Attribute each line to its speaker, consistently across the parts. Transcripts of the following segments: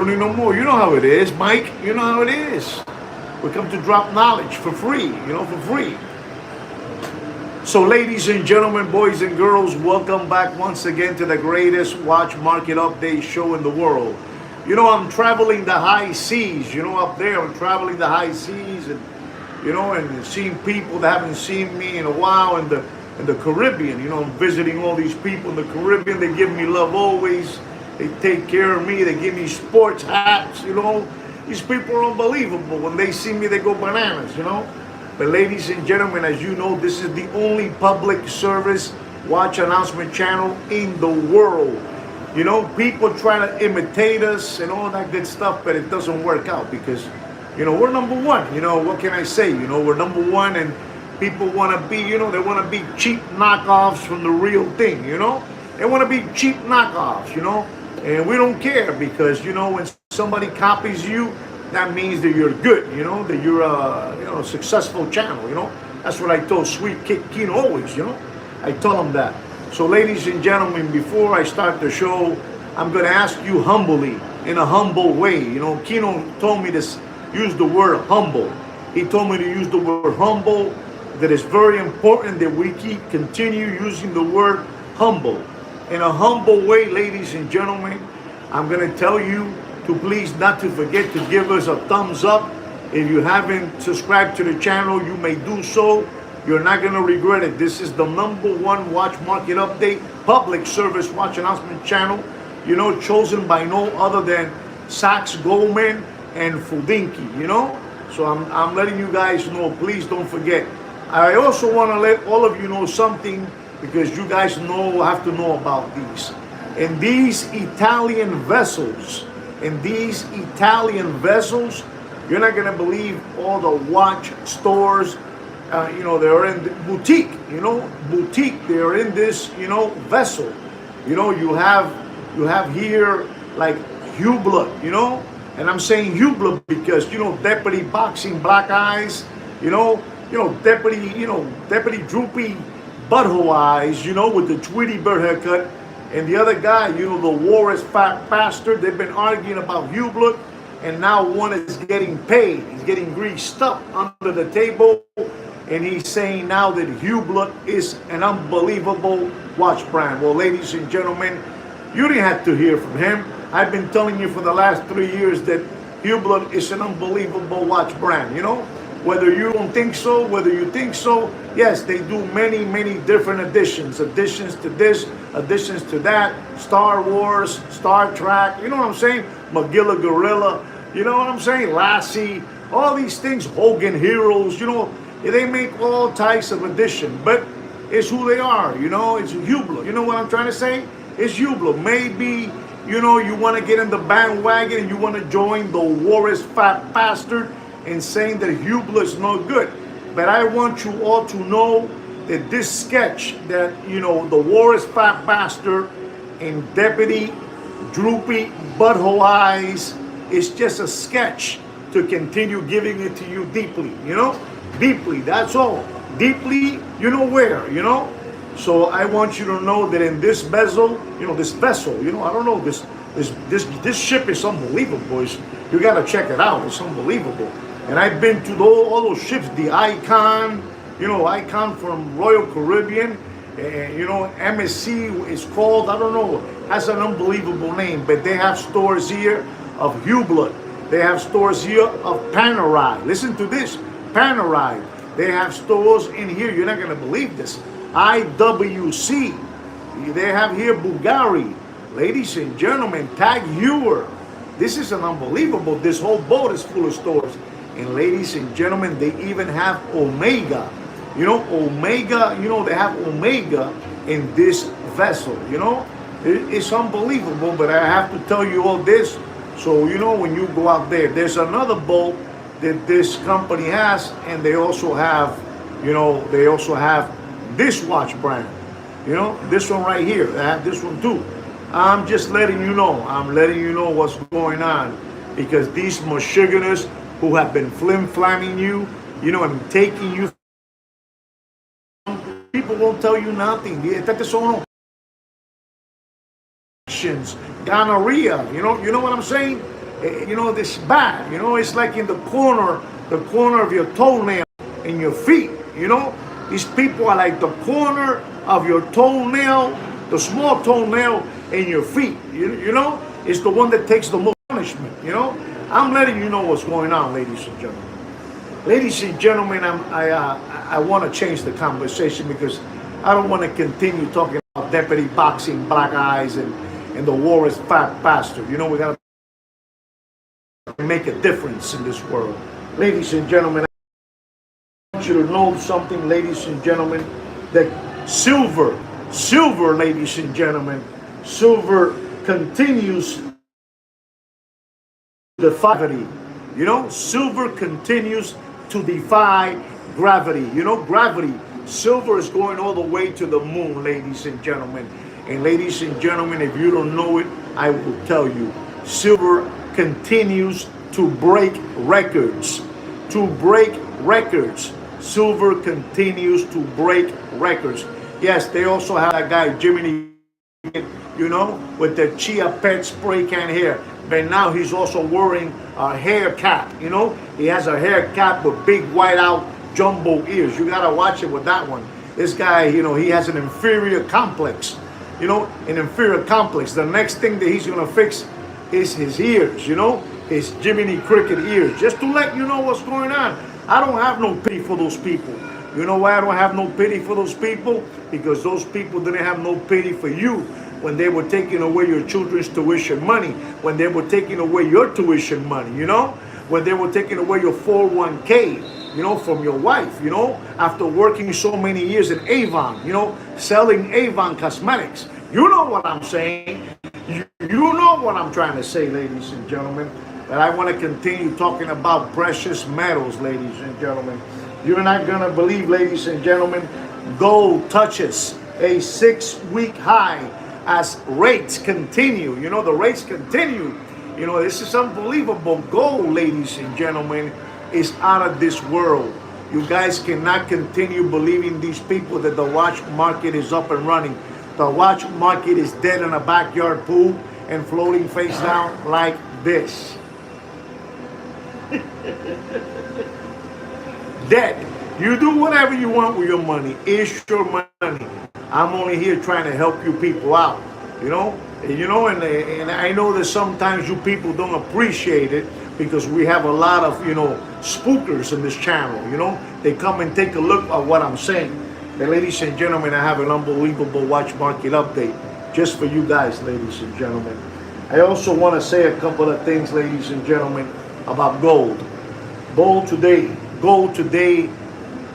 Speaker 1: don't need no more. You know how it is, Mike. You know how it is. We come to drop knowledge for free, for free. So, ladies and gentlemen, boys and girls, welcome back once again to the greatest watch market update show in the world. I'm traveling the high seas, up there. I'm traveling the high seas and seeing people that haven't seen me in a while in the Caribbean. I'm visiting all these people in the Caribbean. They give me love always. They take care of me. They give me sports hats, These people are unbelievable. When they see me, they go bananas, But ladies and gentlemen, as you know, this is the only public service watch announcement channel in the world. People try to imitate us and all that good stuff, but it doesn't work out because, we're number one. What can I say? We're number one, and people want to be, they want to be cheap knockoffs from the real thing, They want to be cheap knockoffs, And we don't care because, when somebody copies you, that means that you're good, that you're a successful channel, That's what I told Sweet Kid Kino always, I tell him that. So ladies and gentlemen, before I start the show, I'm going to ask you humbly, in a humble way. Kino told me to use the word humble. He told me to use the word humble, that it's very important that we continue using the word humble. In a humble way, ladies and gentlemen, I'm going to tell you to please not to forget to give us a thumbs up. If you haven't subscribed to the channel, you may do so. You're not going to regret it. This is the number one watch market update, public service watch announcement channel, chosen by no other than Sachs Goldman and Fudinki, So I'm letting you guys know, please don't forget. I also want to let all of you know something, because you guys have to know about these. In these Italian vessels, you're not going to believe all the watch stores, they're in the boutique, they're in this, vessel. You have here like Hublot, and I'm saying Hublot because, Deputy Boxing Black Eyes, Deputy Droopy Butthole Eyes, with the Tweety Bird haircut, and the other guy, the Walrus Fat Bastard. They've been arguing about Hublot, and now one is getting paid. He's getting greased up under the table, and he's saying now that Hublot is an unbelievable watch brand. Well, ladies and gentlemen, you didn't have to hear from him. I've been telling you for the last 3 years that Hublot is an unbelievable watch brand, Whether you don't think so, whether you think so, yes, they do many, many different additions to this, additions to that, Star Wars, Star Trek, you know what I'm saying? Magilla Gorilla, you know what I'm saying? Lassie, all these things, Hogan Heroes, they make all types of addition, but it's who they are, it's Hublot. You know what I'm trying to say? It's Hublot. Maybe, you want to get in the bandwagon and you want to join the Walrus Fat Bastard and saying that Hublot is no good. But I want you all to know that this sketch that, the Walrus Fat Bastard and Deputy Droopy Butthole Eyes is just a sketch to continue giving it to you deeply, Deeply, that's all. Deeply, where, So I want you to know that in this vessel, this vessel, I don't know, this ship is unbelievable, boys. You got to check it out. It's unbelievable. And I've been to all those ships, the Icon, Icon from Royal Caribbean, MSC is called, I don't know, has an unbelievable name, but they have stores here of Hublot. They have stores here of Panerai. Listen to this, Panerai. They have stores in here, you're not going to believe this, IWC. They have here Bulgari. Ladies and gentlemen, Tag Heuer. This is an unbelievable, this whole boat is full of stores. And ladies and gentlemen, they even have Omega. Omega, they have Omega in this vessel, It's unbelievable, but I have to tell you all this. So, when you go out there, there's another boat that this company has, and they also have, this watch brand. This one right here. They have this one too. I'm just letting you know. I'm letting you know what's going on, because these Michiganers who have been flim-flamming you, and taking you, people won't tell you nothing. Gonorrhea, you know what I'm saying? You know, this bad. You know, it's like in the corner of your toenail in your feet. You know, these people are like the corner of your toenail, the small toenail in your feet. You know, it's the one that takes the most punishment. You know, I'm letting you know what's going on, ladies and gentlemen. Ladies and gentlemen, I want to change the conversation because I don't want to continue talking about deputy boxing, black eyes, and the war is fat bastard. You know, we got to make a difference in this world. Ladies and gentlemen, I want you to know something, ladies and gentlemen, that silver, ladies and gentlemen, silver continues to defy gravity. You know, silver continues to defy gravity. You know, gravity. Silver is going all the way to the moon, ladies and gentlemen. And ladies and gentlemen, if you don't know it, I will tell you. Silver continues to break records. To break records. Silver continues to break records. Yes, they also have that guy, Jiminy, you know, with the Chia Pet spray can hair. But now he's also wearing a hair cap, you know. He has a hair cap with big white out jumbo ears. You gotta watch it with that one. This guy, you know, he has an inferior complex. You know, an inferior complex. The next thing that he's gonna fix is his ears, you know, his Jiminy Cricket ears. Just to let you know what's going on. I don't have no pity for those people. You know why I don't have no pity for those people? Because those people didn't have no pity for you when they were taking away your children's tuition money, when they were taking away your tuition money, you know, when they were taking away your 401k, you know, from your wife, you know, after working so many years in Avon, you know, selling Avon cosmetics. You know what I'm saying. You know what I'm trying to say, ladies and gentlemen. But I want to continue talking about precious metals, ladies and gentlemen. You're not going to believe, ladies and gentlemen, gold touches a 6-week high as rates continue. You know, the rates continue. You know, this is unbelievable. Gold, ladies and gentlemen, is out of this world. You guys cannot continue believing these people that the watch market is up and running. The watch market is dead in a backyard pool and floating face down like this. Dead. You do whatever you want with your money. It's your money. I'm only here trying to help you people out. You know, and I know that sometimes you people don't appreciate it because we have a lot of, you know, spookers in this channel. You know, they come and take a look at what I'm saying. But ladies and gentlemen, I have an unbelievable watch market update just for you guys, ladies and gentlemen. I also want to say a couple of things, ladies and gentlemen, about gold. Gold today,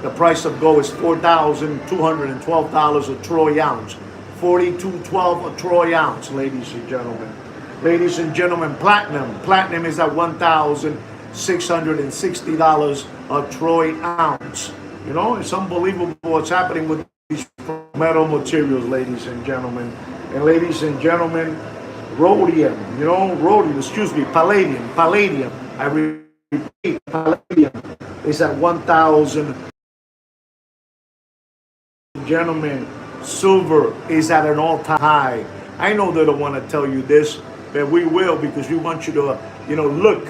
Speaker 1: the price of gold is $4,212 a troy ounce. $42.12 a troy ounce, ladies and gentlemen. Ladies and gentlemen, platinum is at $1,660 a troy ounce. You know, it's unbelievable what's happening with these metal materials, ladies and gentlemen. And ladies and gentlemen, palladium. I repeat, palladium is at 1,000. Gentlemen, silver is at an all-time high. I know they don't want to tell you this, but we will, because we want you to, you know, look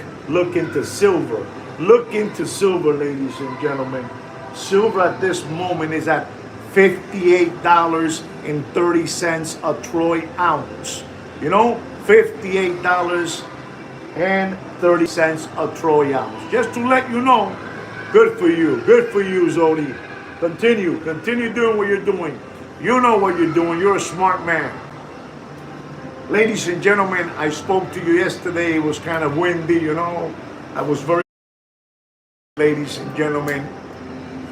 Speaker 1: into silver. Look into silver, ladies and gentlemen. Silver at this moment is at $58.30 a troy ounce. You know, $58.30 a troy ounce. Just to let you know, good for you, Zodi. Continue doing what you're doing. You know what you're doing. You're a smart man. Ladies and gentlemen, I spoke to you yesterday. It was kind of windy, you know. I was very... Ladies and gentlemen,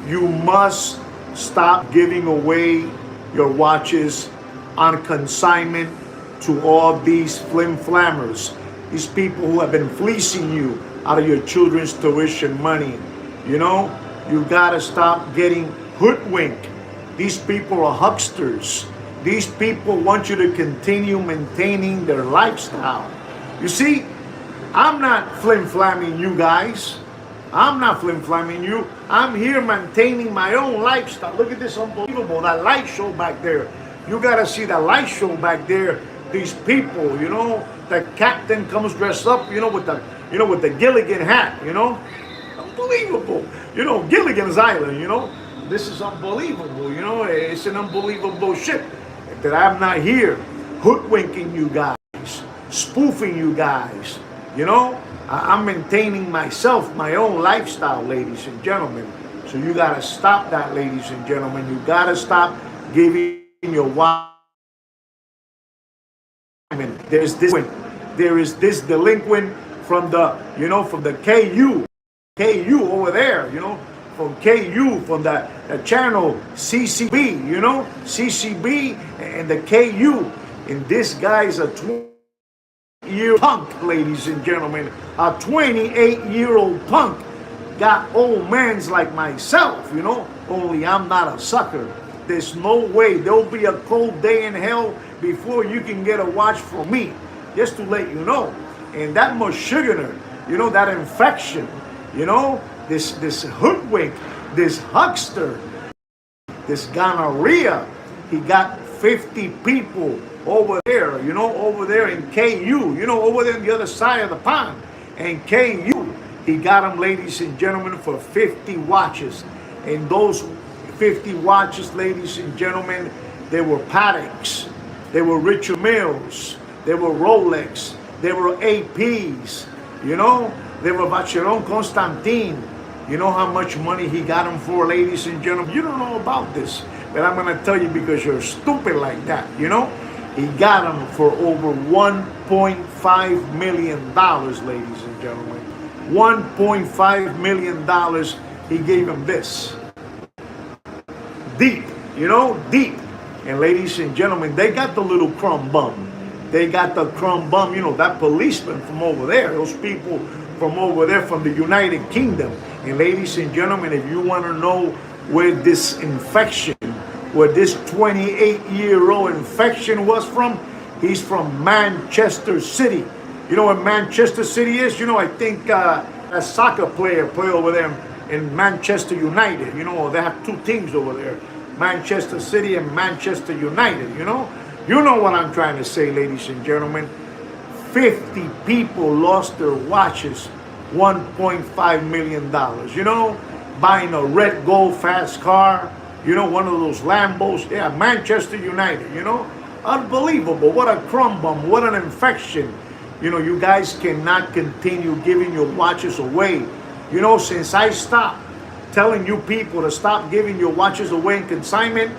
Speaker 1: you must stop giving away your watches on consignment to all these flim-flammers. These people who have been fleecing you out of your children's tuition money. You know, you gotta stop getting hoodwinked. These people are hucksters. These people want you to continue maintaining their lifestyle. You see, I'm not flim-flamming you guys. I'm not flim-flamming you. I'm here maintaining my own lifestyle. Look at this, unbelievable. That light show back there. You gotta see that light show back there. These people, you know, the captain comes dressed up, with the Gilligan hat, unbelievable. Gilligan's Island, this is unbelievable. It's an unbelievable shit that I'm not here hoodwinking you guys, spoofing you guys. I'm maintaining myself, my own lifestyle, ladies and gentlemen. So you gotta stop that, ladies and gentlemen. You gotta stop giving your wife. There is this delinquent from the KU over there, from KU, from the channel CCB, CCB and the KU. And this guy's a 20-year punk, ladies and gentlemen. A 28-year-old punk got old mans like myself, only I'm not a sucker. There's no way. There'll be a cold day in hell before you can get a watch from me, just to let you know. And that Michiganer, that infection, this hoodwink, this huckster, this gonorrhea, he got 50 people over there, over there in KU, over there on the other side of the pond. And KU, he got them, ladies and gentlemen, for 50 watches. And those 50 watches, ladies and gentlemen, they were Pateks, they were Richard Milles, they were Rolex, they were APs, they were Vacheron Constantin. You know how much money he got them for, ladies and gentlemen? You don't know about this, but I'm going to tell you because you're stupid like that, He got them for over $1.5 million, ladies and gentlemen. $1.5 million, he gave him this. Deep, deep. And ladies and gentlemen, they got the little crumb bum. They got the crumb bum, that policeman from over there, those people from over there from the United Kingdom. And ladies and gentlemen, if you want to know where this infection, where this 28-year-old infection was from, he's from Manchester City. You know what Manchester City is? I think a soccer player play over there in Manchester United. They have two teams over there, Manchester City and Manchester United. You know what I'm trying to say, ladies and gentlemen. 50 people lost their watches, $1.5 million. Buying a red gold fast car, one of those Lambos. Yeah, Manchester United, Unbelievable. What a crumb bum. What an infection. You guys cannot continue giving your watches away. Since I stopped telling you people to stop giving your watches away in consignment,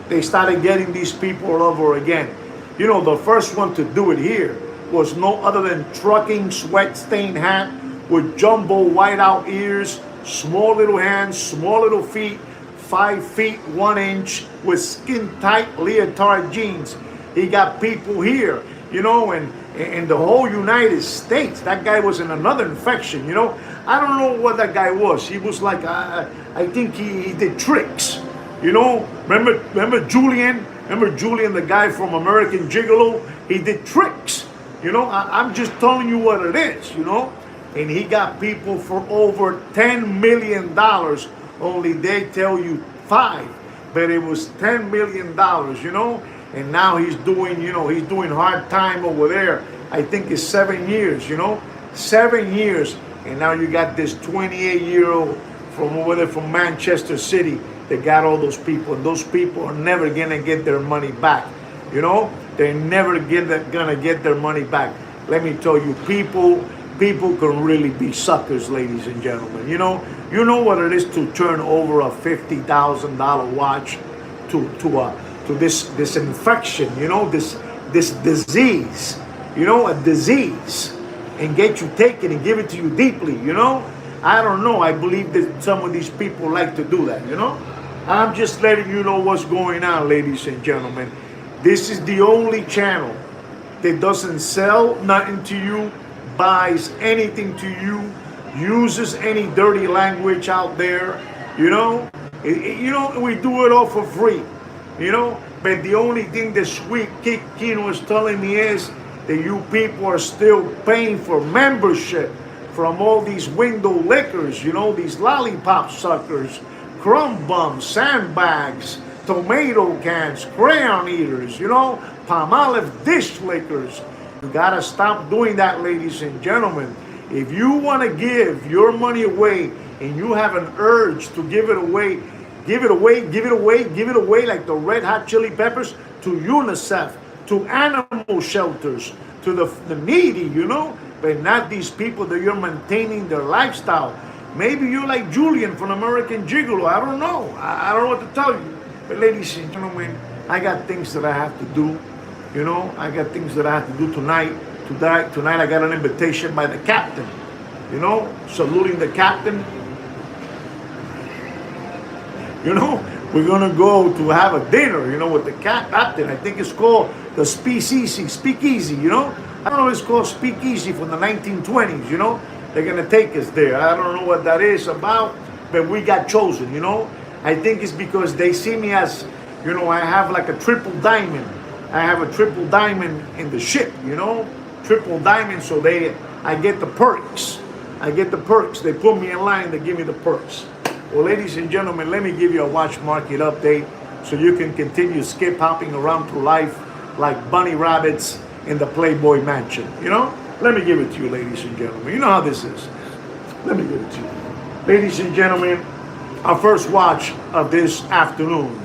Speaker 1: they started getting these people all over again. The first one to do it here was no other than Trucking Sweat Stain hat with jumbo whiteout ears, small little hands, small little feet, 5 feet 1 inch with skin tight leotard jeans. He got people here, and the whole United States. That guy was in another infection, I don't know what that guy was. He was like, I think he did tricks, Remember Julian? Remember Julian, the guy from American Gigolo? He did tricks, I'm just telling you what it is, And he got people for over $10 million. Only they tell you 5, but it was $10 million, And now he's doing, he's doing hard time over there. I think it's 7 years, 7 years. And now you got this 28-year-old from over there from Manchester City that got all those people. And those people are never going to get their money back. They're never going to get their money back. Let me tell you, people can really be suckers, ladies and gentlemen. You know what it is to turn over a $50,000 watch to this infection, this disease, a disease, and get you taken and give it to you deeply, I don't know. I believe that some of these people like to do that, I'm just letting you know what's going on, ladies and gentlemen. This is the only channel that doesn't sell nothing to you, buys anything to you, uses any dirty language out there, we do it all for free, but the only thing that Sweet Kick Kino is telling me is that you people are still paying for membership from all these window lickers, these lollipop suckers, crumb bums, sandbags, tomato cans, crayon eaters, Palmolive dish lickers, You gotta stop doing that, ladies and gentlemen. If you want to give your money away and you have an urge to give it away, give it away, give it away, give it away like the Red Hot Chili Peppers to UNICEF, to animal shelters, to the needy, you know, but not these people that you're maintaining their lifestyle. Maybe you're like Julian from American Gigolo. I don't know. I don't know what to tell you. But ladies and gentlemen, I got things that I have to do. You know, I got things that I have to do tonight. Tonight I got an invitation by the captain. You know, saluting the captain. You know, we're gonna go to have a dinner, you know, with the captain. I think it's called the Speakeasy, you know. I don't know if it's called Speakeasy from the 1920s, you know. They're gonna take us there. I don't know what that is about, but we got chosen, you know. I think it's because they see me as, you know, I have like a triple diamond. I have a triple diamond in the ship, you know. Triple diamond, so I get the perks. I get the perks. They put me in line, they give me the perks. Well, ladies and gentlemen, let me give you a watch market update so you can continue skip hopping around through life like bunny rabbits in the Playboy Mansion. You know? Let me give it to you, ladies and gentlemen. You know how this is. Let me give it to you. Ladies and gentlemen, our first watch of this afternoon.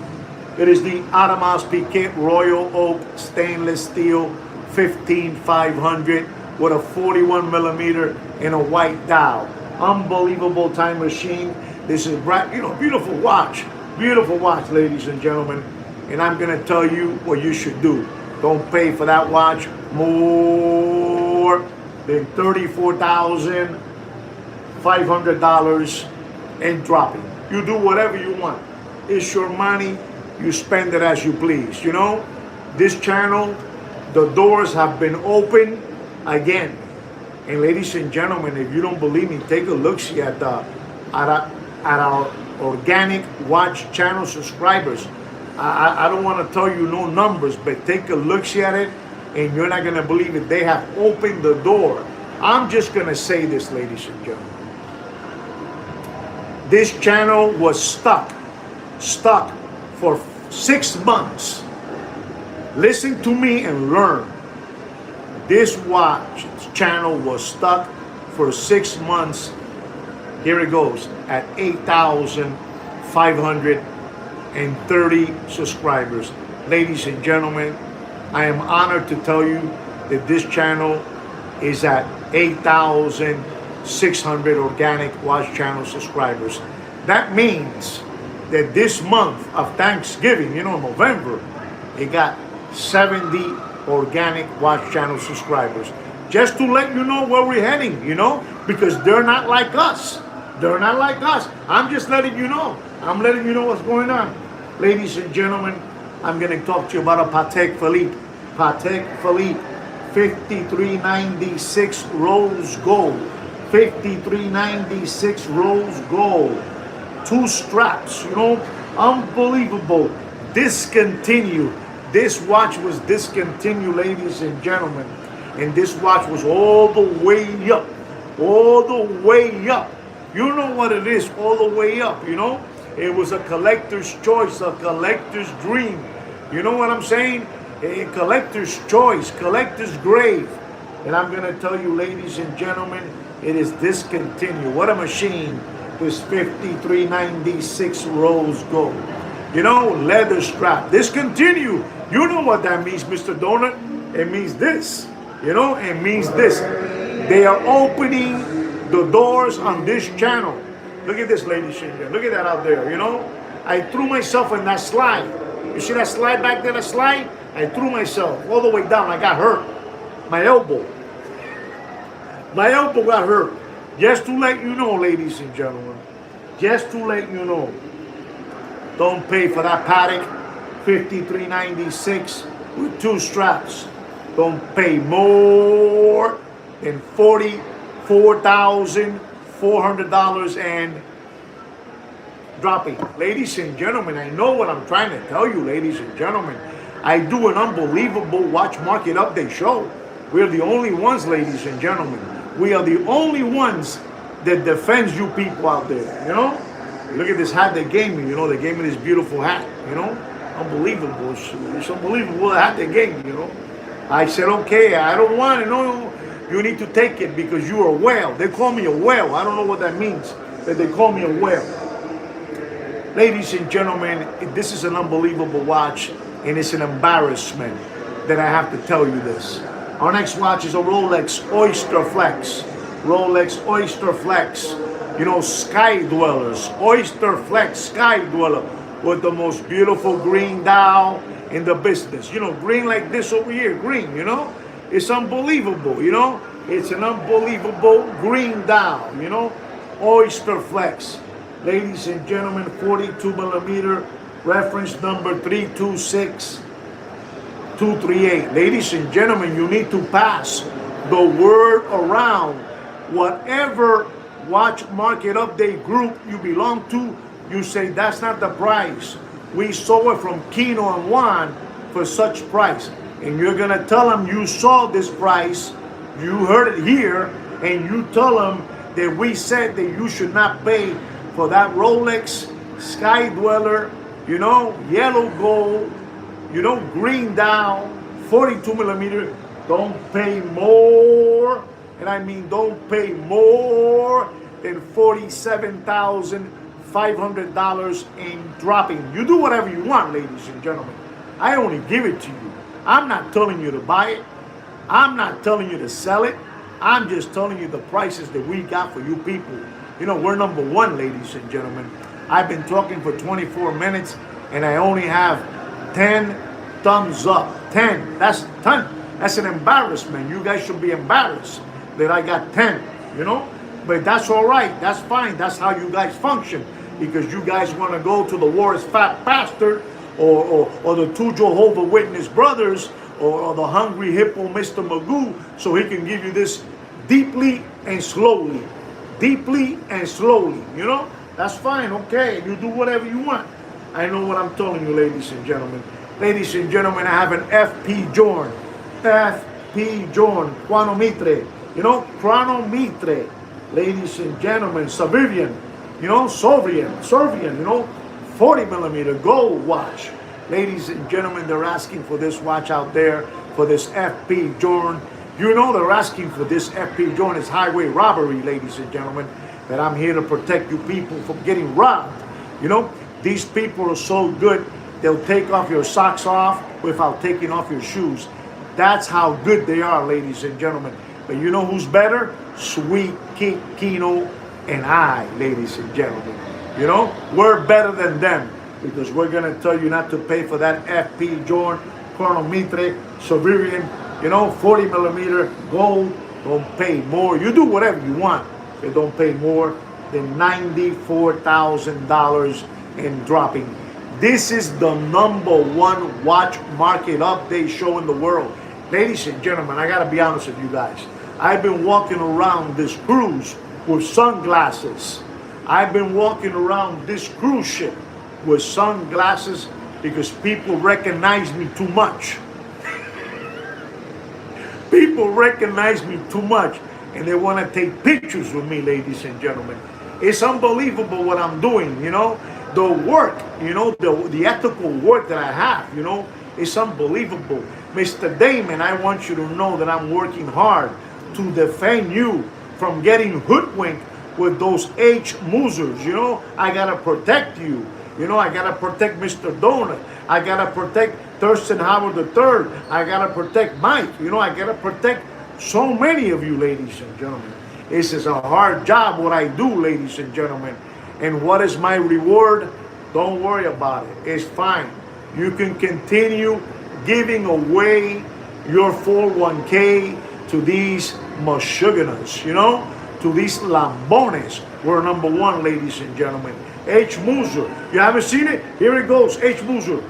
Speaker 1: It is the Audemars Piguet Royal Oak Stainless Steel 15500 with a 41 millimeter and a white dial. Unbelievable time machine. This is bright, you know, beautiful watch, ladies and gentlemen. And I'm gonna tell you what you should do. Don't pay for that watch more than $34,500 and dropping. You do whatever you want. It's your money. You spend it as you please. You know, this channel, the doors have been open again. And ladies and gentlemen, if you don't believe me, take a look see at our organic watch channel subscribers. I don't want to tell you no numbers, but take a look see at it, and you're not going to believe it. They have opened the door. I'm just going to say this, ladies and gentlemen. This channel was stuck for 6 months. Listen to me and learn. This watch channel was stuck for 6 months. Here it goes at 8,530 subscribers. Ladies and gentlemen, I am honored to tell you that this channel is at 8,600 organic watch channel subscribers. That means that this month of Thanksgiving, you know, November, it got 70 organic watch channel subscribers. Just to let you know where we're heading, you know, because they're not like us. They're not like us. I'm just letting you know. I'm letting you know what's going on. Ladies and gentlemen, I'm going to talk to you about a Patek Philippe. Patek Philippe 5396 rose gold. 5396 rose gold. 2 straps, you know, unbelievable. Discontinued. This watch was discontinued, ladies and gentlemen. And this watch was all the way up. All the way up. You know what it is, all the way up, you know? It was a collector's choice, a collector's dream. You know what I'm saying? A collector's choice, collector's grave. And I'm going to tell you, ladies and gentlemen, it is discontinued. What a machine. This 5396 rose gold. You know, leather strap. Discontinued. You know what that means, Mr. Donut? It means this. You know, it means this. They are opening the doors on this channel. Look at this, ladies and gentlemen. Look at that out there, you know? I threw myself in that slide. You see that slide back there, that slide? I threw myself all the way down. I got hurt. My elbow. My elbow got hurt. Just to let you know, ladies and gentlemen. Just to let you know. Don't pay for that Patek 5396 with 2 straps. Don't pay more than $44,400 and dropping. Ladies and gentlemen, I know what I'm trying to tell you, ladies and gentlemen. I do an unbelievable watch market update show. We're the only ones, ladies and gentlemen. We are the only ones that defends you people out there, you know? Look at this hat they gave me, you know? They gave me this beautiful hat, you know? Unbelievable. It's unbelievable the hat they gave me, you know? I said, okay, I don't want it. No, you need to take it because you are a whale. They call me a whale. I don't know what that means, but they call me a whale. Ladies and gentlemen, this is an unbelievable watch, and it's an embarrassment that I have to tell you this. Our next watch is a Rolex Oyster Flex. Rolex Oyster Flex. You know, Sky Dwellers. Oyster Flex Sky Dweller with the most beautiful green dial in the business. You know, green like this over here, green, you know? It's unbelievable, you know? It's an unbelievable green dial, you know? Oyster Flex. Ladies and gentlemen, 42 millimeter, reference number 326238. Ladies and gentlemen, you need to pass the word around. Whatever watch market update group you belong to, you say that's not the price. We saw it from Kino and Juan for such price. And you're gonna tell them you saw this price, you heard it here, and you tell them that we said that you should not pay for that Rolex Sky Dweller, you know, yellow gold, you know, green dial, 42 millimeter. Don't pay more, and I mean don't pay more than $47,500 in dropping. You do whatever you want, ladies and gentlemen. I only give it to you. I'm not telling you to buy it. I'm not telling you to sell it. I'm just telling you the prices that we got for you people. You know, we're number one, ladies and gentlemen. I've been talking for 24 minutes and I only have 10 thumbs up. 10. That's 10. That's an embarrassment. You guys should be embarrassed that I got 10, you know? But that's all right. That's fine. That's how you guys function. Because you guys want to go to the War's Fat Bastard or the two Jehovah Witness brothers or the Hungry Hippo Mr. Magoo so he can give you this deeply and slowly. Deeply and slowly, you know? That's fine, okay. You do whatever you want. I know what I'm telling you, ladies and gentlemen. Ladies and gentlemen, I have an FP Journe. FP Journe, chronometer. You know, chronometer. Ladies and gentlemen, Servian, you know, Servian, you know, 40 millimeter gold watch. Ladies and gentlemen, they're asking for this watch out there, for this FP Journe. You know they're asking for this FP Journe. It's highway robbery, ladies and gentlemen, that I'm here to protect you people from getting robbed. You know, these people are so good, they'll take off your socks off without taking off your shoes. That's how good they are, ladies and gentlemen. But you know who's better? Sweet Kino and I, ladies and gentlemen. You know, we're better than them because we're going to tell you not to pay for that FP Journe, chronometer, Siberian, you know, 40 millimeter gold. Don't pay more. You do whatever you want, but don't pay more than $94,000 in dropping. This is the #1 watch market update show in the world. Ladies and gentlemen, I got to be honest with you guys. I've been walking around this cruise with sunglasses. I've been walking around this cruise ship with sunglasses because people recognize me too much. People recognize me too much and they want to take pictures with me, ladies and gentlemen. It's unbelievable what I'm doing, you know. The work, you know, the ethical work that I have, you know, it's unbelievable. Mr. Damon, I want you to know that I'm working hard to defend you from getting hoodwinked with those H-moozers, you know. I got to protect you. You know, I got to protect Mr. Donut. I got to protect Thurston Howard III. I got to protect Mike. You know, I got to protect so many of you, ladies and gentlemen. This is a hard job, what I do, ladies and gentlemen. And what is my reward? Don't worry about it. It's fine. You can continue giving away your 401k to these mashuganas, you know, to these lambones. We're #1, ladies and gentlemen. H-Moozer. You haven't seen it? Here it goes, H-Moozer.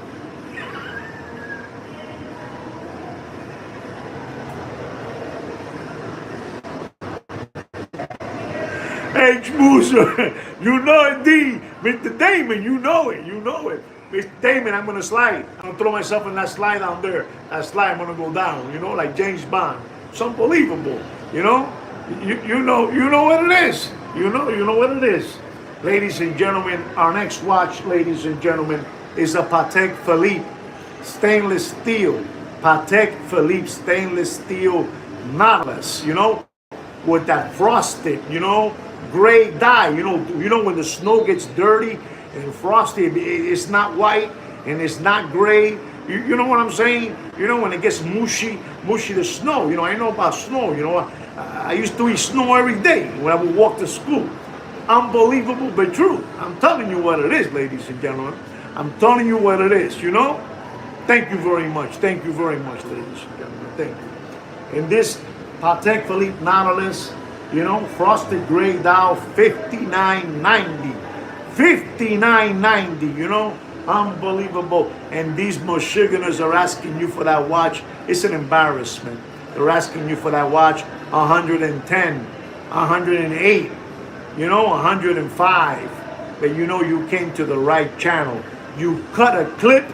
Speaker 1: H-Moozer. You know it, D. Mr. Damon, you know it. You know it. Mr. Damon, I'm going to slide. I'm going to throw myself in that slide down there. That slide, I'm going to go down, you know, like James Bond. It's unbelievable, you know. You know what it is. You know what it is. Ladies and gentlemen, our next watch, ladies and gentlemen, is a Patek Philippe stainless steel Patek Philippe stainless steel Nautilus, you know, with that frosted, you know, gray dye. You know when the snow gets dirty and frosty, it's not white and it's not gray. You know what I'm saying? You know when it gets mushy the snow. You know, I know about snow. You know, I used to eat snow every day when I would walk to school. Unbelievable but true. I'm telling you what it is, ladies and gentlemen. I'm telling you what it is, you know? Thank you very much. Thank you very much, ladies and gentlemen. Thank you. In this Patek Philippe Nautilus, you know, frosted gray dial, $59.90. $59.90, you know? Unbelievable. And these Michiganers are asking you for that watch. It's an embarrassment. They're asking you for that watch $110, $108, you know, $105. But you know you came to the right channel. You cut a clip,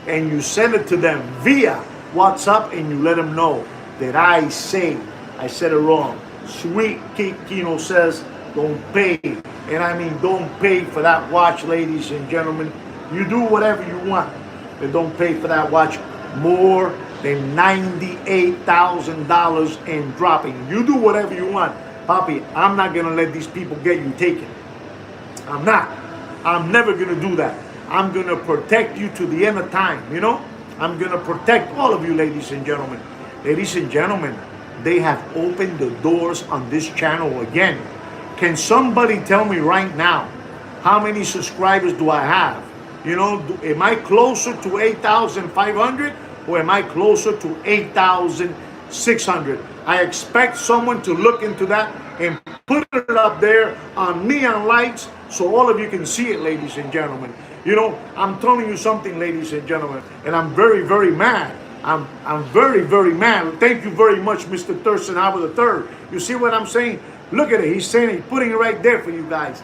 Speaker 1: and you send it to them via WhatsApp, and you let them know that I said it wrong. Sweet Kino says, don't pay. And I mean, don't pay for that watch, ladies and gentlemen. You do whatever you want, but don't pay for that watch more than $98,000 in dropping. You do whatever you want. Papi, I'm not going to let these people get you taken. I'm not. I'm never going to do that. I'm going to protect you to the end of time, you know? I'm going to protect all of you, ladies and gentlemen. Ladies and gentlemen, they have opened the doors on this channel again. Can somebody tell me right now, how many subscribers do I have? You know, am I closer to 8,500 or am I closer to 8,600? I expect someone to look into that and put it up there on neon lights so all of you can see it, ladies and gentlemen. You know, I'm telling you something, ladies and gentlemen, and I'm very, very mad. I'm very, very mad. Thank you very much, Mr. Thurston Howard III. You see what I'm saying? Look at it. He's saying, he's putting it right there for you guys.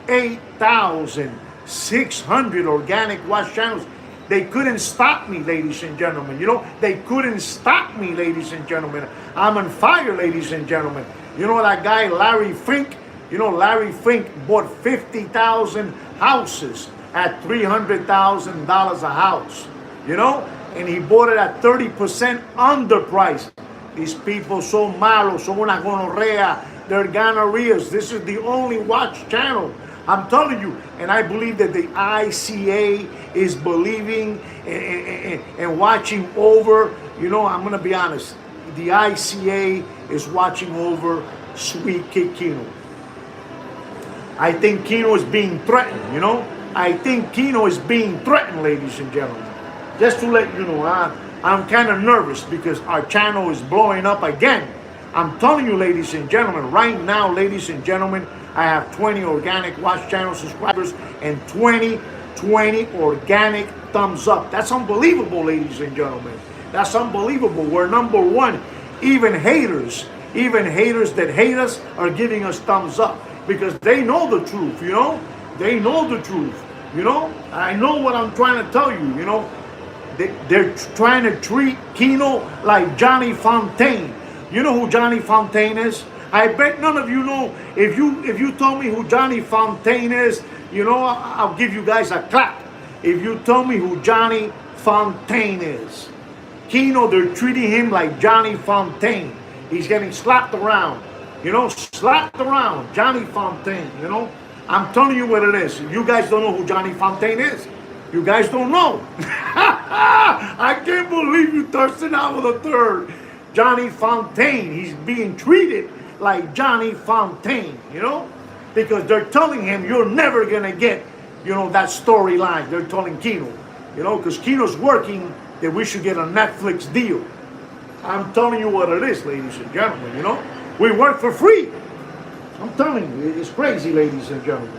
Speaker 1: 8,600 organic watch channels. They couldn't stop me, ladies and gentlemen. You know, they couldn't stop me, ladies and gentlemen. I'm on fire, ladies and gentlemen. You know that guy, Larry Fink? You know, Larry Fink bought 50,000 houses at $300,000 a house. You know? And he bought it at 30% underpriced. These people so malos, son una gonorrea, they're gonorrheas. This is the only watch channel. I'm telling you, and I believe that the ICA is believing and watching over, you know, I'm going to be honest, the ICA is watching over Sweet Kid Kino. I think Kino is being threatened, you know. I think Kino is being threatened, ladies and gentlemen. Just to let you know, I'm kind of nervous because our channel is blowing up again. I'm telling you, ladies and gentlemen, right now, ladies and gentlemen, I have 20 organic watch channel subscribers and 20 organic thumbs up. That's unbelievable, ladies and gentlemen. That's unbelievable. We're number one. Even haters that hate us are giving us thumbs up because they know the truth, you know? They know the truth, you know? I know what I'm trying to tell you, you know? They're trying to treat Kino like Johnny Fontaine. You know who Johnny Fontaine is? I bet none of you know. If you told me who Johnny Fontaine is, you know, I'll give you guys a clap. If you tell me who Johnny Fontaine is. Kino, they're treating him like Johnny Fontaine. He's getting slapped around. You know, slapped around. Johnny Fontaine, you know. I'm telling you what it is. You guys don't know who Johnny Fontaine is. You guys don't know. I can't believe you Thurston Howard III. Johnny Fontaine. He's being treated like Johnny Fontaine, you know? Because they're telling him you're never going to get, you know, that storyline. They're telling Kino, you know, because Kino's working that we should get a Netflix deal. I'm telling you what it is, ladies and gentlemen, you know? We work for free. I'm telling you, it's crazy, ladies and gentlemen.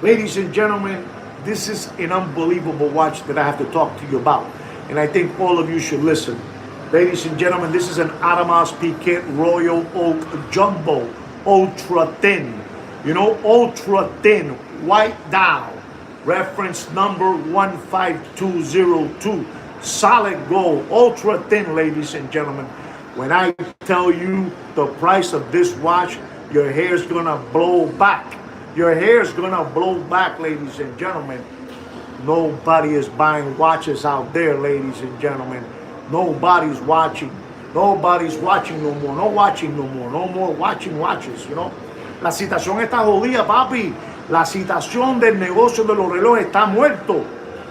Speaker 1: Ladies and gentlemen, this is an unbelievable watch that I have to talk to you about. And I think all of you should listen. Ladies and gentlemen, this is an Audemars Piguet Royal Oak Jumbo, ultra thin. You know, ultra thin, white dial. Reference number 15202. Solid gold, ultra thin, ladies and gentlemen. When I tell you the price of this watch, your hair's gonna blow back. Your hair's gonna blow back, ladies and gentlemen. Nobody is buying watches out there, ladies and gentlemen. Nobody's watching. Nobody's watching no more. No watching no more. No more watching watches, you know. La situación está jodida, papi. La situación del negocio de los relojes está muerto.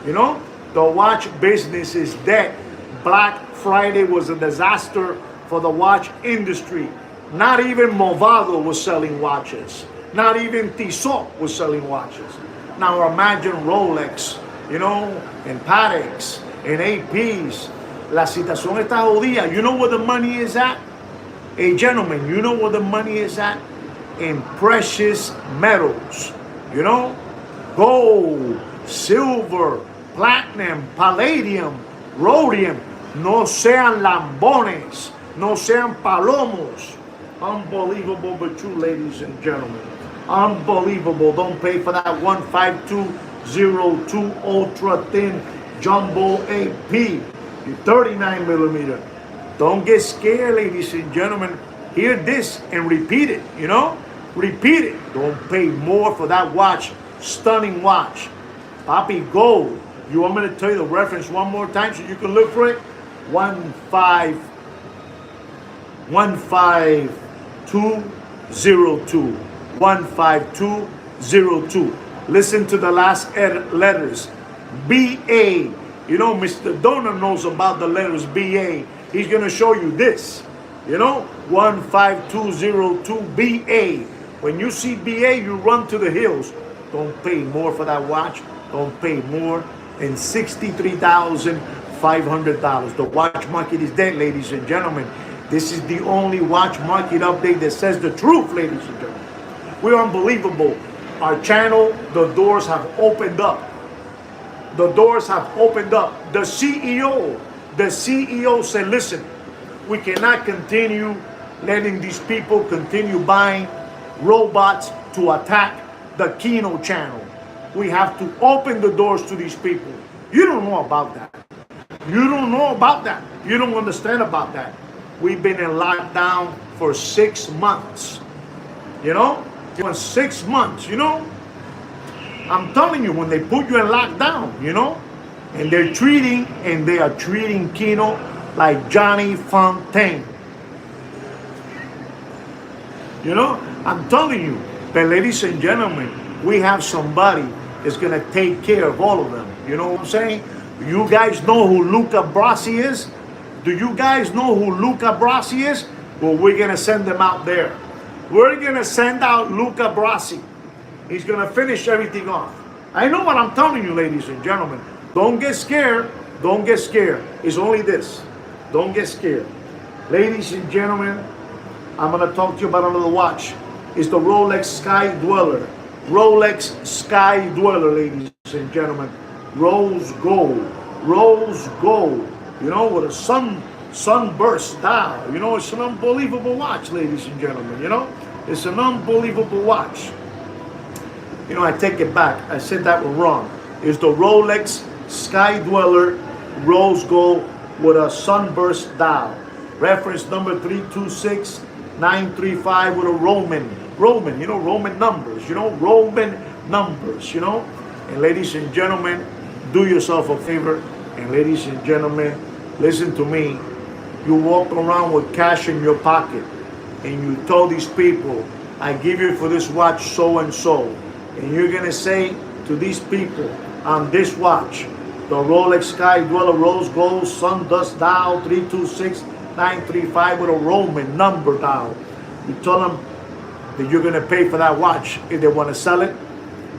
Speaker 1: You know, the watch business is dead. Black Friday was a disaster for the watch industry. Not even Movado was selling watches. Not even Tissot was selling watches. Now imagine Rolex, you know, and Pateks, and APs. La situación está jodida. You know where the money is at? Hey, gentlemen, you know where the money is at? In precious metals. You know, gold, silver, platinum, palladium, rhodium. No sean lambones. No sean palomos. Unbelievable but true, ladies and gentlemen. Unbelievable. Don't pay for that 15202 ultra thin jumbo AP. 39 millimeter. Don't get scared, ladies and gentlemen. Hear this and repeat it, you know? Repeat it. Don't pay more for that watch. Stunning watch. Papi Gold. You want me to tell you the reference one more time so you can look for it? 15202. 15202. Listen to the last letters. BA. You know, Mr. Donor knows about the letters BA. He's going to show you this. You know, 15202 BA. When you see BA, you run to the hills. Don't pay more for that watch. Don't pay more than $63,500. The watch market is dead, ladies and gentlemen. This is the only watch market update that says the truth, ladies and gentlemen. We're unbelievable. Our channel, the doors have opened up. The doors have opened up. The CEO said, listen, we cannot continue letting these people continue buying robots to attack the Kino channel. We have to open the doors to these people. You don't know about that. You don't know about that. You don't understand about that. We've been in lockdown for 6 months. You know? For 6 months, you know? I'm telling you, when they put you in lockdown, you know? And they are treating Kino like Johnny Fontaine. You know? I'm telling you. But ladies and gentlemen, we have somebody that's going to take care of all of them. You know what I'm saying? You guys know who Luca Brasi is? Do you guys know who Luca Brasi is? Well, we're going to send them out there. We're going to send out Luca Brasi. He's going to finish everything off. I know what I'm telling you, ladies and gentlemen. Don't get scared. Don't get scared. It's only this. Don't get scared. Ladies and gentlemen, I'm going to talk to you about another watch. It's the Rolex Sky Dweller. Rolex Sky Dweller, ladies and gentlemen. Rose gold. Rose gold. You know, with a sunburst dial. You know, it's an unbelievable watch, ladies and gentlemen. You know, it's an unbelievable watch. You know, I take it back. I said that was wrong. It's the Rolex Sky Dweller Rose Gold with a sunburst dial. Reference number 326935 with a Roman, you know, Roman numbers, you know, Roman numbers, you know. And ladies and gentlemen, do yourself a favor. And ladies and gentlemen, listen to me. You walk around with cash in your pocket and you tell these people, I give you for this watch so and so. And you're going to say to these people on this watch, the Rolex Sky Dweller Rose Gold Sundust Dial 326935 with a Roman number dial. You tell them that you're going to pay for that watch. If they want to sell it,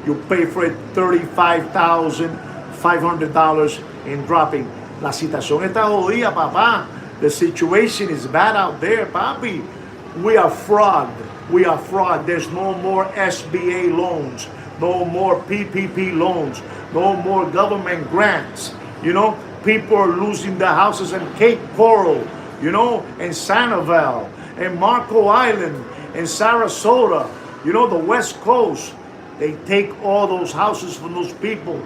Speaker 1: you pay for it $35,500 in dropping. La situación está jodida, papá. The situation is bad out there, papi. We are fraud. We are fraud. There's no more SBA loans, no more PPP loans, no more government grants. You know, people are losing their houses in Cape Coral, you know, in Sanibel, in Marco Island, in Sarasota, you know, the West Coast. They take all those houses from those people.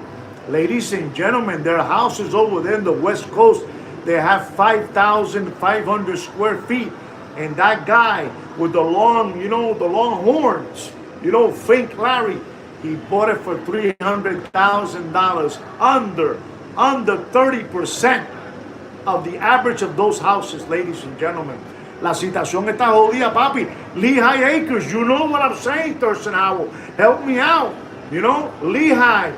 Speaker 1: Ladies and gentlemen, their houses over there in the West Coast, they have 5,500 square feet. And that guy with the long, you know, the long horns, you know, Fink Larry, He bought it for $300,000, under 30% of the average of those houses, ladies and gentlemen. La situación está jodida, papi. Lehigh Acres, you know what I'm saying, Thurston Howell. Help me out. You know, Lehigh,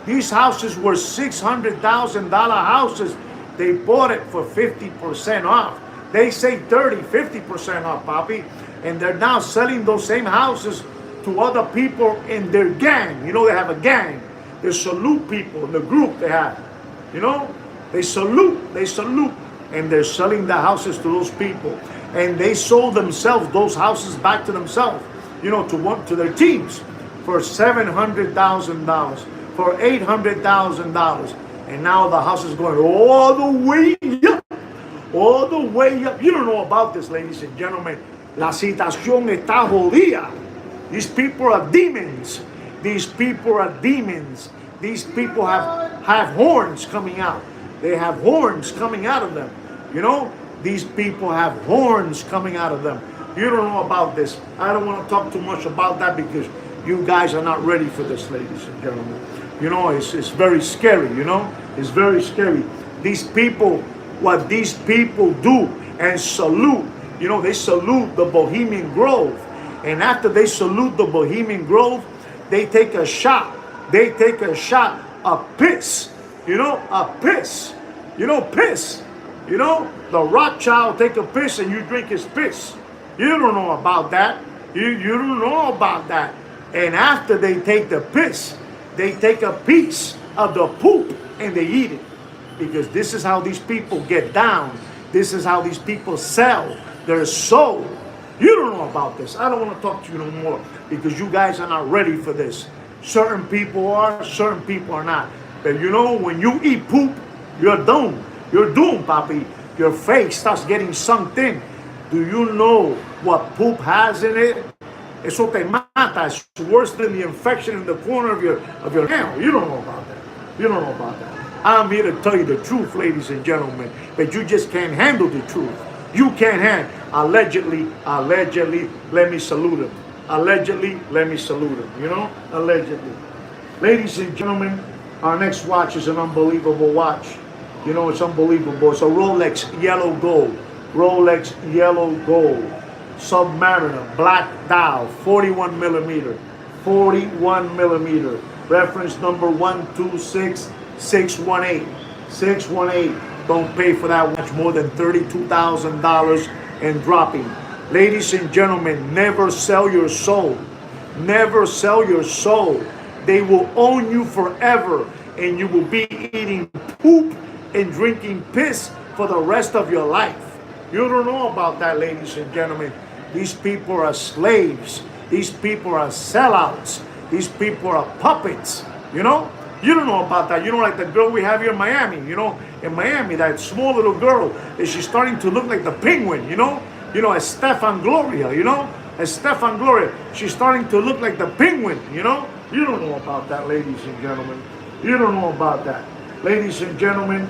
Speaker 1: these houses were $600,000 houses. They bought it for 50% off. They say 50% off, papi. And they're now selling those same houses to other people in their gang. You know, they have a gang. They salute people in the group they have. You know, they salute. And they're selling the houses to those people. And they sold themselves, those houses back to themselves, you know, to their teams for $700,000, for $800,000. And now the house is going all the way up. All the way up. You don't know about this, ladies and gentlemen. La situación está jodida. These people are demons. These people are demons. These people have horns coming out. They have horns coming out of them. You know, these people have horns coming out of them. You don't know about this. I don't want to talk too much about that because you guys are not ready for this, ladies and gentlemen. You know, it's very scary, you know. It's very scary. These people, what these people do and salute, you know, they salute the Bohemian Grove. And after they salute the Bohemian Grove, they take a shot. They take a shot of piss. You know, a piss. You know, piss. You know, the Rothschild take a piss and you drink his piss. You don't know about that. You don't know about that. And after they take the piss, they take a piece of the poop and they eat it. Because this is how these people get down. This is how these people sell their soul. You don't know about this. I don't want to talk to you no more because you guys are not ready for this. Certain people are, certain people are not. But you know, when you eat poop, you're doomed. You're doomed, papi. Your face starts getting sunk in. Do you know what poop has in it? Eso te mata. It's worse than the infection in the corner of your nail. You don't know about that. You don't know about that. I'm here to tell you the truth, ladies and gentlemen. But you just can't handle the truth. You can't handle. Allegedly, let me salute him. Allegedly, let me salute him. You know? Allegedly. Ladies and gentlemen, our next watch is an unbelievable watch. You know, it's unbelievable. It's a Rolex yellow gold. Rolex yellow gold. Submariner, black dial, 41 millimeter. 41 millimeter. Reference number 126618. 618. Don't pay for that watch more than $32,000 and dropping. Ladies and gentlemen, never sell your soul. Never sell your soul. They will own you forever and you will be eating poop and drinking piss for the rest of your life. You don't know about that, ladies and gentlemen. These people are slaves. These people are sellouts. These people are puppets. You know? You don't know about that. You know, like the girl we have here in Miami. You know, in Miami, that small little girl, she's starting to look like the penguin, you know? You know, as Stefan Gloria, you know? As Stefan Gloria. She's starting to look like the penguin, you know? You don't know about that, ladies and gentlemen. You don't know about that. Ladies and gentlemen,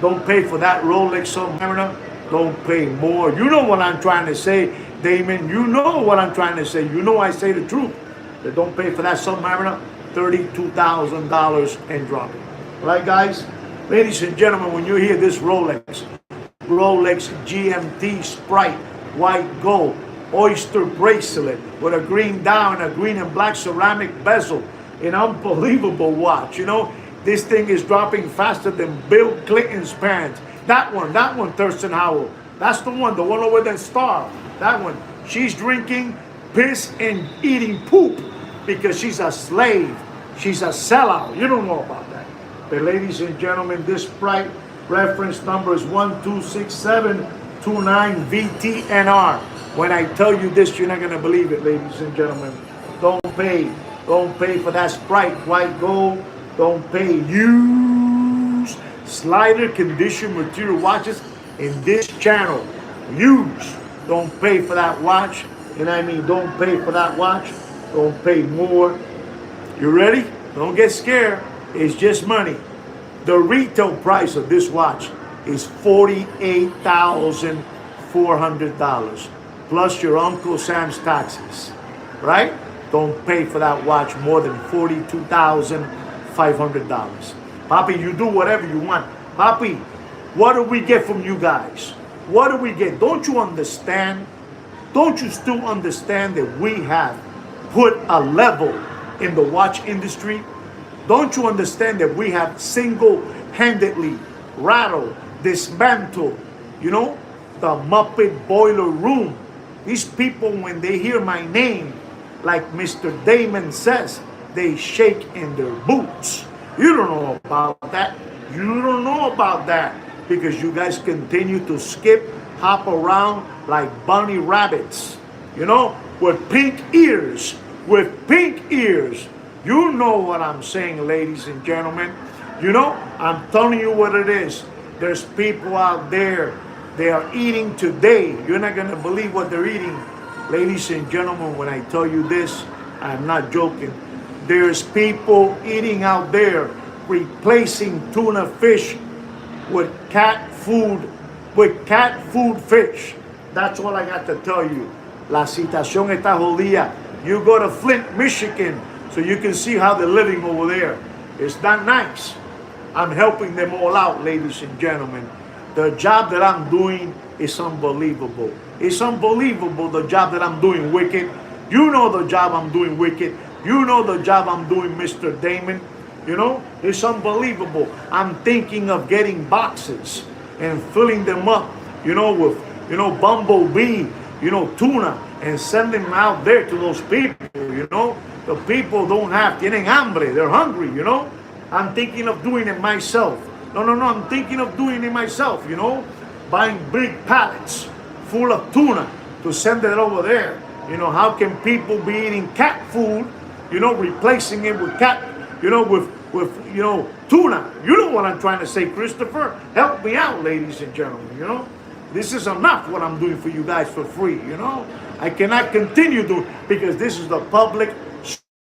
Speaker 1: don't pay for that Rolex Submariner. Don't pay more. You know what I'm trying to say, Damon. You know what I'm trying to say. You know I say the truth. But don't pay for that Submariner. $32,000 and drop it. Right, guys? Ladies and gentlemen, when you hear this Rolex GMT Sprite, white gold, oyster bracelet with a green dial and a green and black ceramic bezel, an unbelievable watch. You know, this thing is dropping faster than Bill Clinton's pants. That one, Thurston Howell. That's the one over there, Star. That one. She's drinking piss and eating poop because she's a slave. She's a sellout. You don't know about that. But ladies and gentlemen, this Sprite reference number is 126729VTNR. When I tell you this, you're not going to believe it, ladies and gentlemen. Don't pay for that Sprite white gold. Don't pay. Use slider condition material watches in this channel. Use. Don't pay for that watch. And I mean, don't pay for that watch. Don't pay more. You ready? Don't get scared. It's just money. The retail price of this watch is $48,400 plus your Uncle Sam's taxes. Right? don't pay for that watch more than $42,500. Papi, you do whatever you want. Papi, what do we get from you guys? What do we get? Don't you understand? Don't you still understand that we have put a level in the watch industry? Don't you understand that we have single-handedly rattled, dismantled, the Muppet Boiler Room? These people, when they hear my name, like Mr. Damon says, they shake in their boots. You don't know about that. You don't know about that because you guys continue to skip, hop around like bunny rabbits, with pink ears, You know what I'm saying, ladies and gentlemen. I'm telling you what it is. There's people out there, they are eating today. You're not going to believe what they're eating. Ladies and gentlemen, when I tell you this, I'm not joking. There's people eating out there replacing tuna fish with cat food fish. That's all I got to tell you. La situación está jodida. You go to Flint, Michigan, so you can see how they're living over there. It's not nice. I'm helping them all out, ladies and gentlemen. The job that I'm doing is unbelievable. It's unbelievable, the job that I'm doing, Wicked. You know the job I'm doing, Wicked. You know the job I'm doing, Mr. Damon. It's unbelievable. I'm thinking of getting boxes and filling them up, with, bumblebee, tuna, and send them out there to those people, The people tienen hambre, they're hungry, I'm thinking of doing it myself. No, I'm thinking of doing it myself, buying big pallets full of tuna to send it over there. How can people be eating cat food, replacing it with with tuna? You know what I'm trying to say, Christopher? Help me out, ladies and gentlemen, This is enough what I'm doing for you guys for free, I cannot continue doing, because this is the public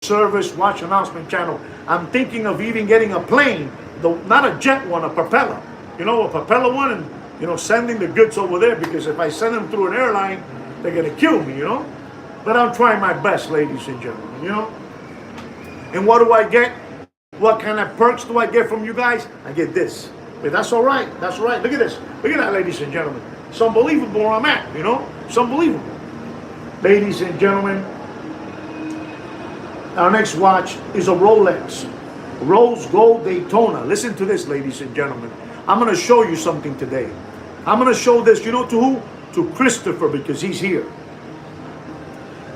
Speaker 1: service watch announcement channel. I'm thinking of even getting a plane, not a jet one, a propeller. A propeller one, and sending the goods over there, because if I send them through an airline, they're gonna kill me, But I'm trying my best, ladies and gentlemen, And what do I get? What kind of perks do I get from you guys? I get this. But that's all right. That's all right. Look at this. Look at that, ladies and gentlemen. It's unbelievable where I'm at, It's unbelievable. Ladies and gentlemen, our next watch is a Rolex. Rose Gold Daytona. Listen to this, ladies and gentlemen. I'm going to show you something today. I'm going to show this, to who? To Christopher, because he's here.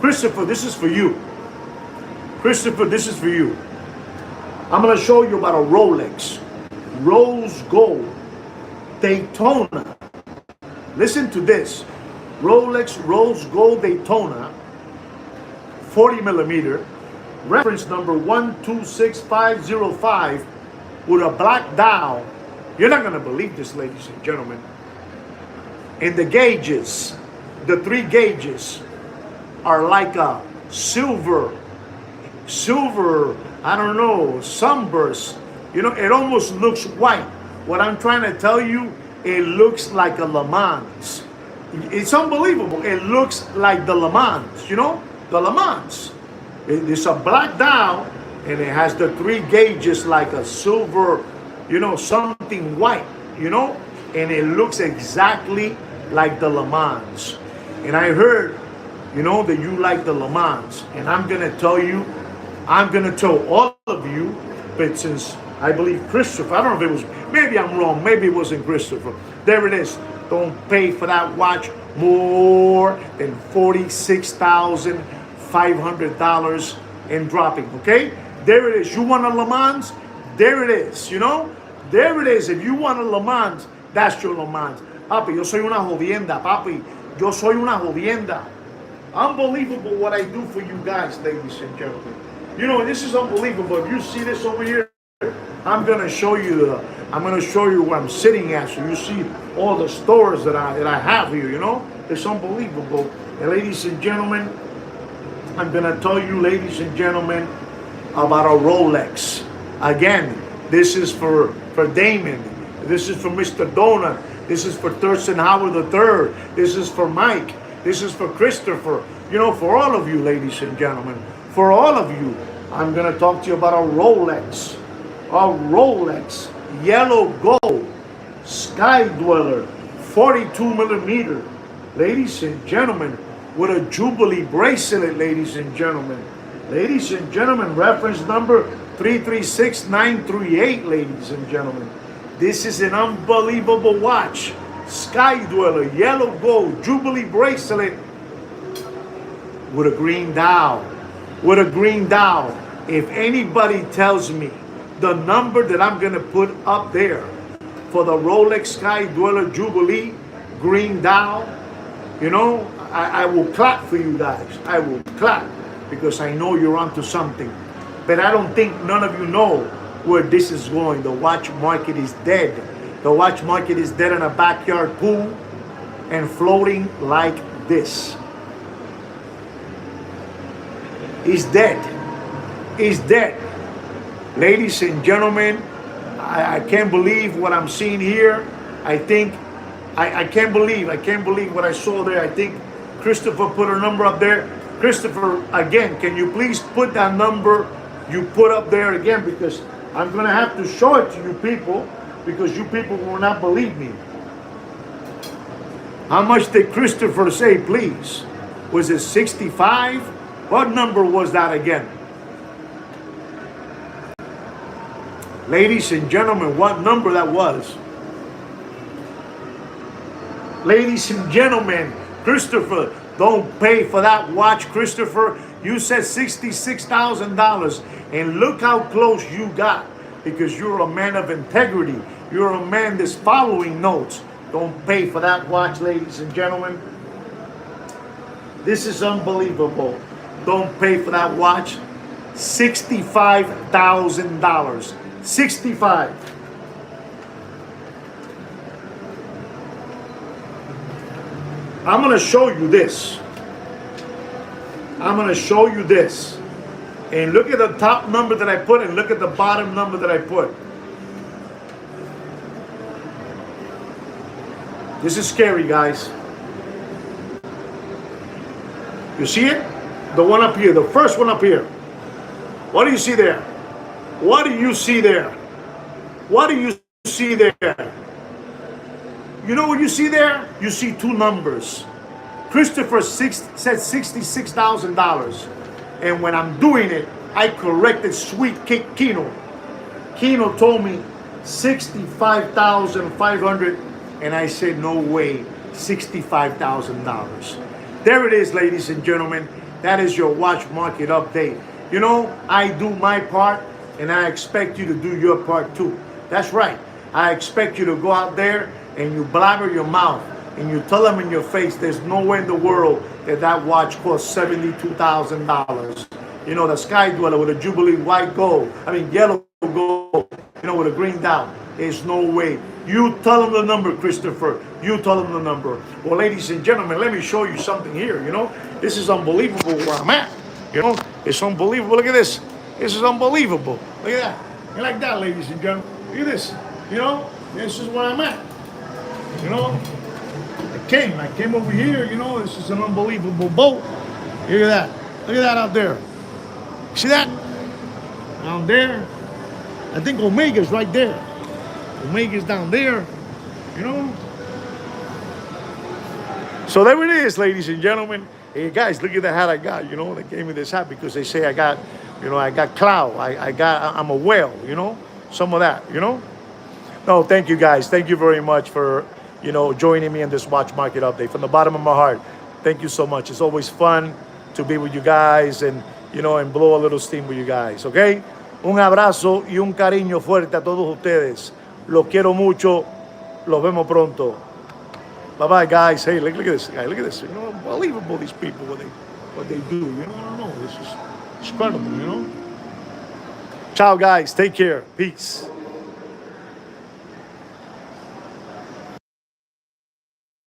Speaker 1: Christopher, this is for you. Christopher, this is for you. I'm going to show you about a Rolex. Rose Gold Daytona. Listen to this. Rolex Rose Gold Daytona, 40 millimeter, reference number 126505, with a black dial. You're not going to believe this, ladies and gentlemen. And the gauges, the 3 gauges, are like a silver, I don't know, sunburst. It almost looks white. What I'm trying to tell you, it looks like a Le Mans. It's unbelievable. It looks like the Le Mans, the Le Mans. It's a black dial, and it has the 3 gauges like a silver, something white, and it looks exactly like the Le Mans. And I heard, that you like the Le Mans, and I'm going to tell you, I'm going to tell all of you, but since I believe Christopher, I don't know if it was, maybe I'm wrong, maybe it wasn't Christopher. There it is. Don't pay for that watch more than $46,500 and dropping, okay? There it is. You want a Le Mans? There it is, There it is. If you want a Le Mans, that's your Le Mans. Papi, yo soy una jodienda, papi. Yo soy una jodienda. Unbelievable what I do for you guys, ladies and gentlemen. This is unbelievable. If you see this over here, I'm gonna show you where I'm sitting at, so you see all the stores that I have here. It's unbelievable. And ladies and gentlemen, I'm gonna tell you, ladies and gentlemen, about a Rolex. Again, this is for Damon. This is for Mr. Donut. This is for Thurston Howard III. This is for Mike. This is for Christopher. For all of you, ladies and gentlemen. For all of you, I'm going to talk to you about a Rolex. A Rolex Yellow Gold Sky Dweller 42 millimeter. Ladies and gentlemen, with a Jubilee bracelet, ladies and gentlemen. Ladies and gentlemen, reference number 336938, ladies and gentlemen. This is an unbelievable watch. Sky Dweller, yellow gold, Jubilee bracelet with a green dial. With a green dial. If anybody tells me the number that I'm going to put up there for the Rolex Sky Dweller Jubilee green dial, you know, I will clap for you guys. I will clap because I know you're onto something. But I don't think none of you know where this is going. The watch market is dead. The watch market is dead in a backyard pool and floating like this. It's dead. It's dead. Ladies and gentlemen, I can't believe what I'm seeing here. I think, I can't believe what I saw there. I think Christopher put a number up there. Christopher, again, can you please put that number you put up there again? Because I'm going to have to show it to you people, because you people will not believe me. How much did Christopher say, please? Was it 65? What number was that again? Ladies and gentlemen, what number that was? Ladies and gentlemen, Christopher, don't pay for that watch, Christopher. You said $66,000, and look how close you got, because you're a man of integrity. You're a man that's following notes. Don't pay for that watch, ladies and gentlemen. This is unbelievable. Don't pay for that watch. $65,000. 65. I'm going to show you this. I'm going to show you this. And look at the top number that I put and look at the bottom number that I put. This is scary, guys. You see it? The one up here, the first one up here. What do you see there? What do you see there? What do you see there? You know what you see there? You see two numbers. Christopher said $66,000. And when I'm doing it, I corrected sweet Kino. Kino told me $65,500. And I said, no way, $65,000. There it is, ladies and gentlemen. That is your watch market update. You know, I do my part, and I expect you to do your part too. That's right. I expect you to go out there and you blabber your mouth and you tell them in your face there's no way in the world that that watch costs $72,000. You know, the Sky Dweller with a Jubilee yellow gold, you know, with a green dial. There's no way. You tell them the number, Christopher. You tell them the number. Well, ladies and gentlemen, let me show you something here. You know, this is unbelievable where I'm at. You know, it's unbelievable. Look at this. This is unbelievable. Look at that. You like that, ladies and gentlemen? Look at this. You know, this is where I'm at. You know, I came over here. You know, this is an unbelievable boat. Look at that. Look at that out there. See that? Down there. I think Omega's right there. Omega's down there. You know. So there it is, ladies and gentlemen. Hey guys, look at the hat I got. You know, they gave me this hat because they say I got, you know, I got clout. I'm a whale. You know, some of that. You know. No, thank you guys. Thank you very much for, you know, joining me in this watch market update from the bottom of my heart. Thank you so much. It's always fun to be with you guys and, you know, and blow a little steam with you guys. Okay. Un abrazo y un cariño fuerte a todos ustedes. Los quiero mucho. Los vemos pronto. Bye-bye, guys. Hey, look at this guy. Look at this. You know, unbelievable, these people, what they do. You know, I don't know. This is incredible, you know. Ciao, guys. Take care. Peace.